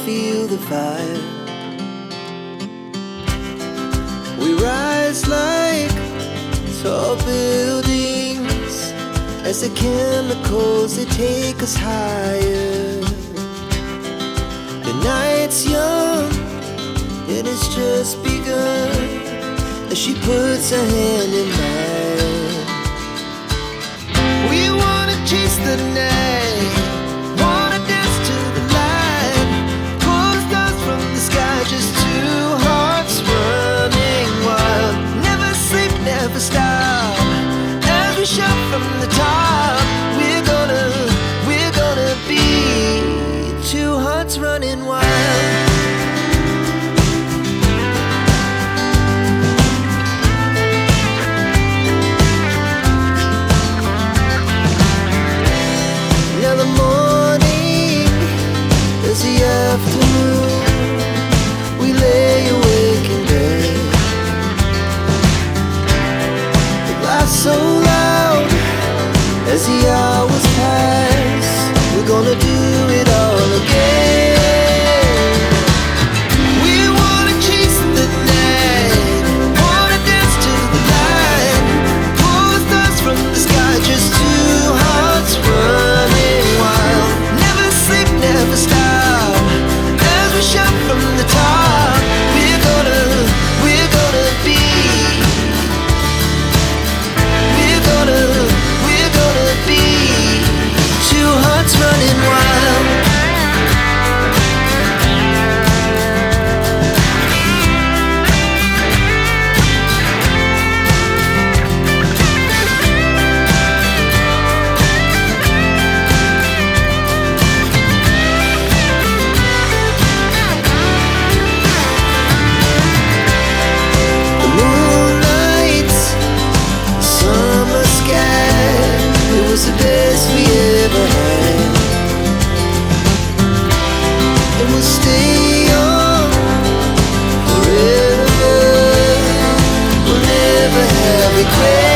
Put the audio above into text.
feel the fire. We rise like tall buildings as the chemicals, they take us higher. The night's young and it's just begun as she puts her hand in mine. We wanna chase the night, wanna dance to the light, pull the stars from the sky, just two hearts running wild. Never sleep, never stop, as we shout from the top. We're gonna be two hearts running wild. Now the morning is the afternoon. We lay awake in bed, the laugh so loud as the hours pass. We're gonna do it all again. We wanna chase the night, wanna dance to the light, pull the stars from the sky, just two hearts running wild. Never sleep, never stop, as we shout from the top. We're gonna be, we're gonna be two hearts running wild. The moonlight, the summer sky, it was the best we ever had. And we'll stay on forever, we'll never have regret.